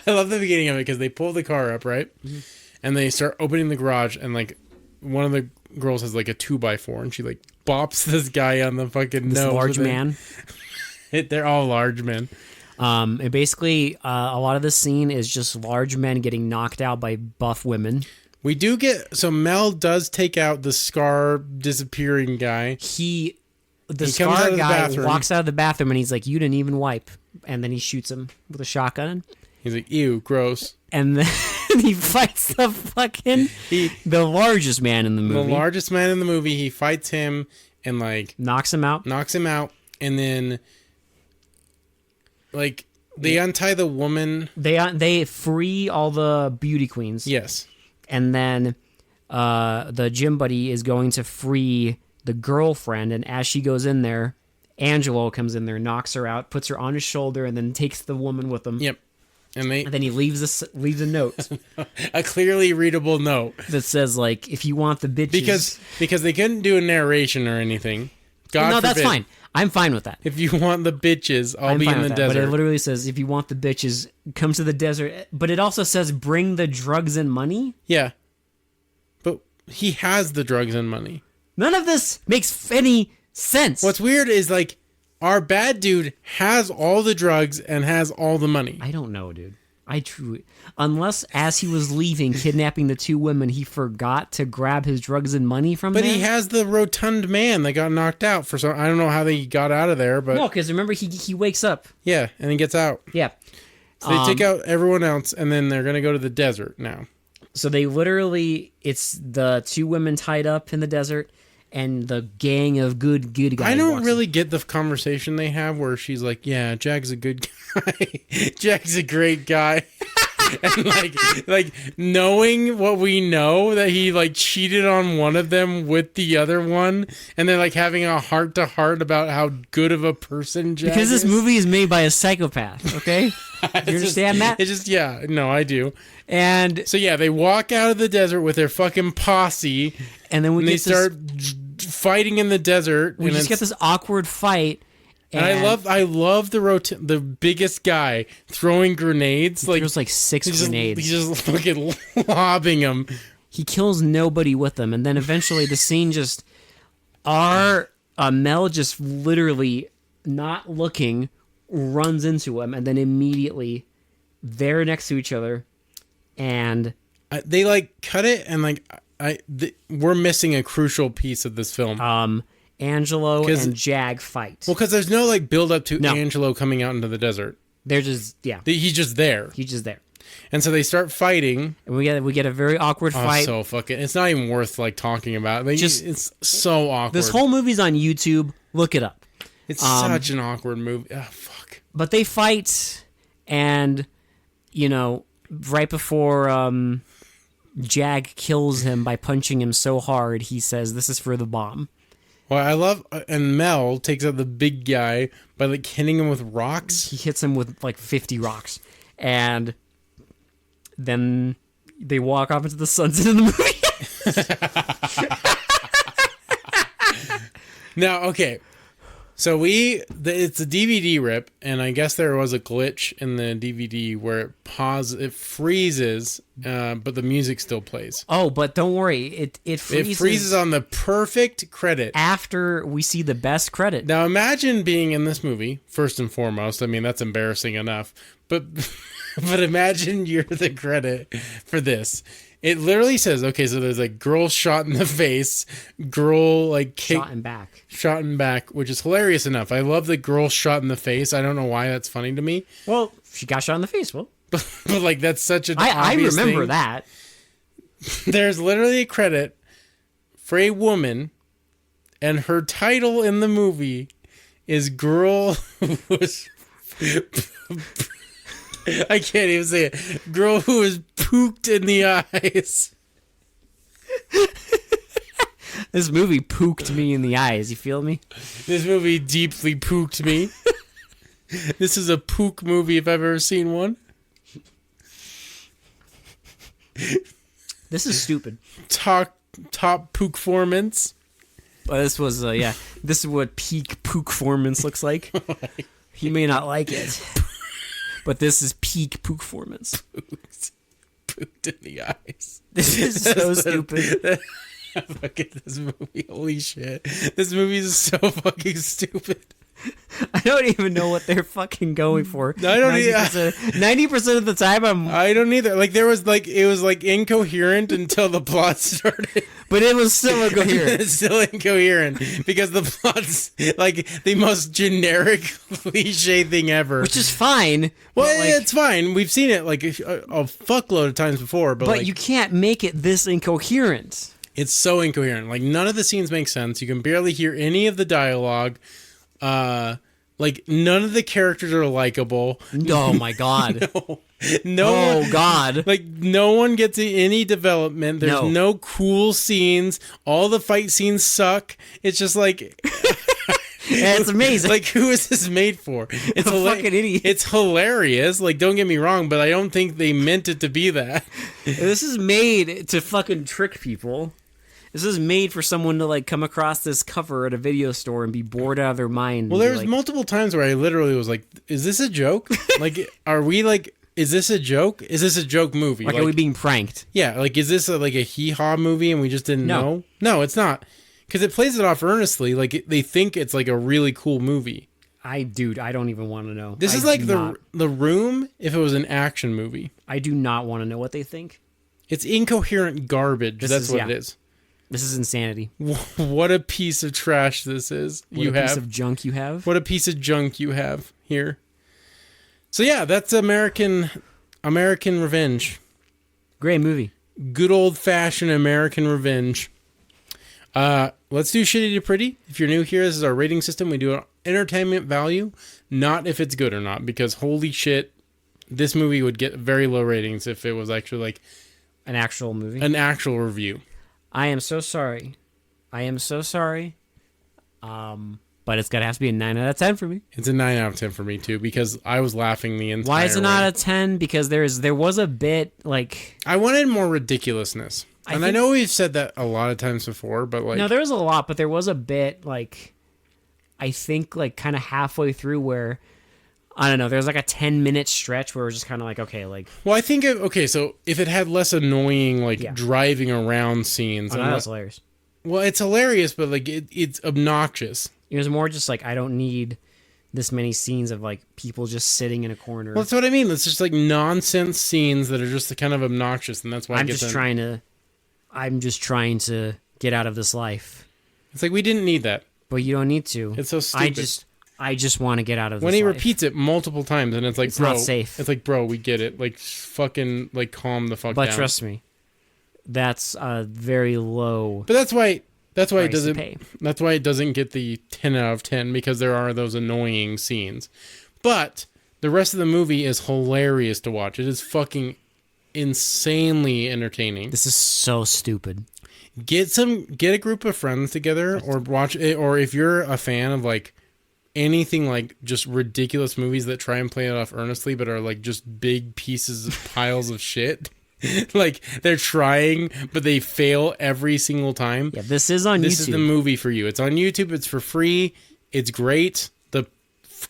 love the beginning of it because they pull the car up, right? Mm-hmm. And they start opening the garage, and like one of the girls has like a 2x4, and she like bops this guy on the fucking nose. Large man. They're all large men. And basically, a lot of this scene is just large men getting knocked out by buff women. We do get... So Mel does take out the Scar disappearing guy. The Scar guy walks out of the bathroom and he's like, "You didn't even wipe." And then he shoots him with a shotgun. He's like, "Ew, gross." And then he fights the largest man in the movie. The largest man in the movie. He fights him and like... Knocks him out. And then... Like, they untie the woman. They free all the beauty queens. Yes. And then the gym buddy is going to free the girlfriend. And as she goes in there, Angelo comes in there, knocks her out, puts her on his shoulder, and then takes the woman with him. Yep. And then he leaves a note. A clearly readable note. That says, like, if you want the bitches... Because they couldn't do a narration or anything. God forbid. That's fine. I'm fine with that. If you want the bitches, I'll be in the desert. But it literally says, if you want the bitches, come to the desert. But it also says, bring the drugs and money. Yeah. But he has the drugs and money. None of this makes any sense. What's weird is, like, our bad dude has all the drugs and has all the money. I don't know, dude. Unless as he was leaving, kidnapping the two women, he forgot to grab his drugs and money from them. But he has the rotund man that got knocked out for some... I don't know how they got out of there, but... No, because remember, he wakes up. Yeah, and he gets out. Yeah. So they take out everyone else, and then they're going to go to the desert now. So they literally... It's the two women tied up in the desert, and the gang of good guys. I don't really get the conversation they have where she's like, "Yeah, Jag's a good guy. Jag's a great guy." And like knowing what we know, that he like cheated on one of them with the other one, and they're like having a heart to heart about how good of a person Jag because this is. movie is made by a psychopath. Okay, you understand that? It's just I do. And so they walk out of the desert with their fucking posse, and then they start fighting in the desert. We just get this awkward fight. And I love the biggest guy throwing grenades. There's like 6 grenades. He's just fucking lobbing them. He kills nobody with them, and then eventually the scene just Mel just literally not looking runs into him, and then immediately they're next to each other, and they like cut it, and like we're missing a crucial piece of this film. Angelo and Jag fight. Well, because there's no like build up to Angelo coming out into the desert. They're just He's just there. And so they start fighting, and we get a very awkward fight. So fucking, it's not even worth like talking about. Like, it's so awkward. This whole movie's on YouTube. Look it up. It's such an awkward movie. Oh, fuck. But they fight, and right before Jag kills him by punching him so hard, he says, "This is for the bomb." Well, I love, and Mel takes out the big guy by like hitting him with rocks. He hits him with like 50 rocks, and then they walk off into the sunset in the movie. Now, okay, It's a DVD rip, and I guess there was a glitch in the DVD where it freezes, but the music still plays. Oh, but don't worry, it freezes. It freezes on the perfect credit after we see the best credit. Now imagine being in this movie, first and foremost. I mean, that's embarrassing enough, but but imagine you're the credit for this. It literally says, okay, so there's like girl shot in the face, girl like shot in back, which is hilarious enough. I love the girl shot in the face. I don't know why that's funny to me. Well, she got shot in the face. Well, but like that's such an I obvious remember thing. that. There's literally a credit for a woman, and her title in the movie is girl who was. I can't even say it. Girl who was pooked in the eyes. This movie pooked me in the eyes. You feel me? This movie deeply pooked me. This is a pook movie if I've ever seen one. This is stupid. Top pook formance. But this was, this is what peak pook formance looks like. You may not like it. But this is peak pook formance. Pooked in the eyes. This is so stupid. Fucking this movie. Holy shit. This movie is so fucking stupid. I don't even know what they're fucking going for. I don't 90% of the time I don't either. Like it was like incoherent until the plot started. But it was still incoherent. It's still incoherent because the plot's like the most generic cliche thing ever. Which is fine. Well, it's fine. We've seen it like a fuckload of times before, but like, you can't make it this incoherent. It's so incoherent. Like none of the scenes make sense. You can barely hear any of the dialogue. Like none of the characters are likable. Oh my god. No. Oh god. Like no one gets any development. There's no cool scenes. All the fight scenes suck. It's just like it's amazing. Like who is this made for? It's a fucking idiot. It's hilarious. Like don't get me wrong, but I don't think they meant it to be that. This is made to fucking trick people. This is made for someone to like come across this cover at a video store and be bored out of their mind. Well, there's multiple times where I literally was like, "Is this a joke? Like, are we like? Is this a joke? Is this a joke movie? Like, are we being pranked? Yeah, like, is this like a hee-haw movie and we just didn't know? No, it's not, because it plays it off earnestly. Like they think it's like a really cool movie. I don't even want to know. This is like the Room if it was an action movie. I do not want to know what they think. It's incoherent garbage. That's what it is. This is insanity. What a piece of trash this is. What a piece of junk you have. What a piece of junk you have here. So yeah, that's American Revenge. Great movie. Good old fashioned American Revenge. Let's do shitty to pretty. If you're new here, this is our rating system. We do an entertainment value, not if it's good or not, because holy shit, this movie would get very low ratings if it was actually like an actual movie. An actual review. I am so sorry. But it's got to have to be a 9 out of 10 for me. It's a 9 out of 10 for me, too, because I was laughing the entire Why is it not way. a 10? Because there was a bit, like... I wanted more ridiculousness. I know we've said that a lot of times before, but like... No, there was a lot, but there was a bit, like... I think, like, kind of halfway through where... I don't know, there's like a 10-minute stretch where it was just kind of like, okay, like... Well, I think, so if it had less annoying, like, driving around scenes... Oh, no, that's hilarious. Well, it's hilarious, but, like, it's obnoxious. It was more just like, I don't need this many scenes of, like, people just sitting in a corner. Well, that's what I mean. It's just, like, nonsense scenes that are just kind of obnoxious, and that's why I'm just trying to get out of this life. It's like, we didn't need that. But you don't need to. It's so stupid. I just want to get out of this When he life. repeats it multiple times, and it's like, bro, not safe. It's like, bro, we get it. Like, fucking, like, calm the fuck down. But trust me, that's a very low. But that's why it doesn't. Pay. That's why it doesn't get the 10 out of 10, because there are those annoying scenes. But the rest of the movie is hilarious to watch. It is fucking insanely entertaining. This is so stupid. Get a group of friends together, or watch it, or if you're a fan of like anything like just ridiculous movies that try and play it off earnestly but are like just big piles of shit. Like they're trying but they fail every single time. Yeah, this is on YouTube. This is the movie for you. It's on YouTube. It's for free. It's great. The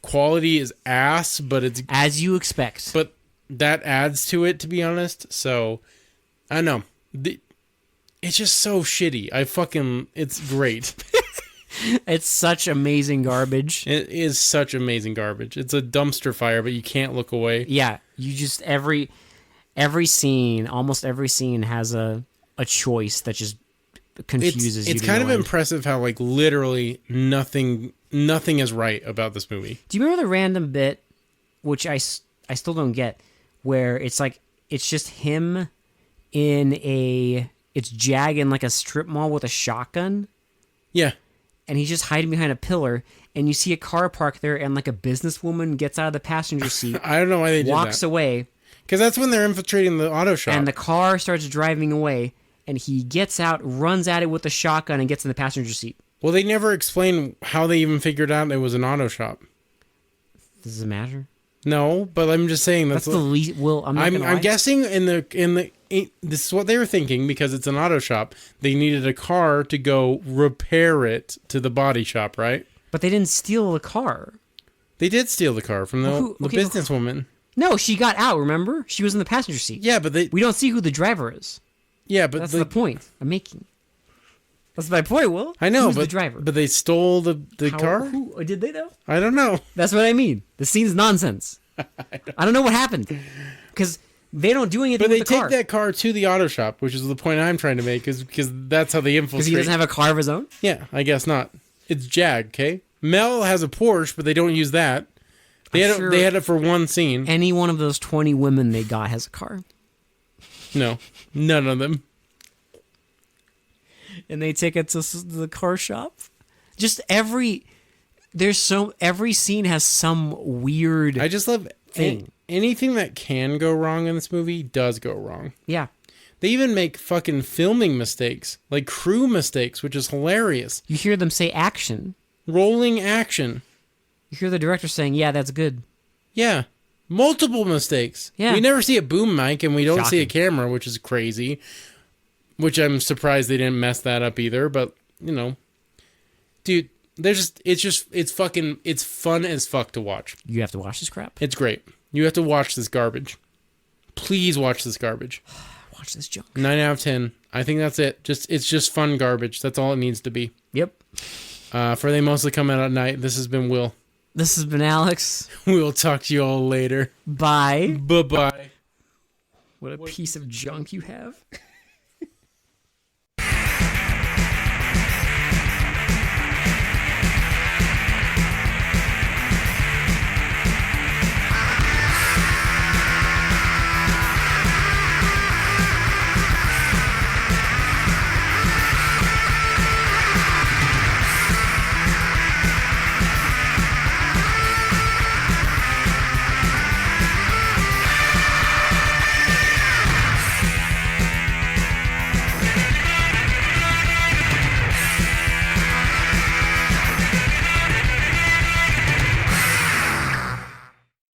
quality is ass, but it's As you expect. but that adds to it, to be honest. So I don't know. It's just so shitty. It's great. It's such amazing garbage. It is such amazing garbage. It's a dumpster fire, but you can't look away. Yeah, you just every scene, almost every scene has a choice that just confuses you. It's to kind no of end. impressive how like literally nothing is right about this movie. Do you remember the random bit, which I still don't get, where it's like it's just him it's Jag in like a strip mall with a shotgun, Yeah. and he's just hiding behind a pillar, and you see a car parked there, and like a businesswoman gets out of the passenger seat, I don't know why they did walks that. away, Because that's when they're infiltrating the auto shop. and the car starts driving away, and he gets out, runs at it with a shotgun, and gets in the passenger seat. Well, they never explain how they even figured out it was an auto shop. Does it matter? No, but I'm just saying That's the least. Well, I'm guessing this is what they were thinking, because it's an auto shop. They needed a car to go repair it to the body shop, right? But they didn't steal the car. They did steal the car from the businesswoman. No, she got out. Remember, she was in the passenger seat. Yeah, but We don't see who the driver is. Yeah, but That's the point I'm making. That's my point, Will. I know, Who's but the driver? But they stole the car. Who did they though? I don't know. That's what I mean. The scene's nonsense. I don't know what happened because they don't do anything But they with the take car. that car to the auto shop, which is the point I'm trying to make, because that's how they infiltrate. Because he doesn't have a car of his own. Yeah, I guess not. It's Jag, okay? Mel has a Porsche, but they don't use that. They had it for one scene. Any one of those 20 women they got has a car, No, none of them. and they take it to the car shop. Just every scene has some weird. I just love thing. anything that can go wrong in this movie does go wrong. Yeah, They even make fucking filming mistakes, like crew mistakes, which is hilarious. you hear them say action. Rolling action. You hear the director saying, "Yeah, that's good." Yeah. Multiple mistakes. Yeah. We never see a boom mic, and we don't see a Shocking. camera, which is crazy. Which I'm surprised they didn't mess that up either, but, dude, it's fun as fuck to watch. You have to watch this crap. It's great. You have to watch this garbage. Please watch this garbage. Watch this junk. 9 out of 10. I think that's it. It's just fun garbage. That's all it needs to be. Yep. For They Mostly Come Out at Night, this has been Will. This has been Alex. We'll talk to you all later. Bye. Bye-bye. What a piece of junk you have.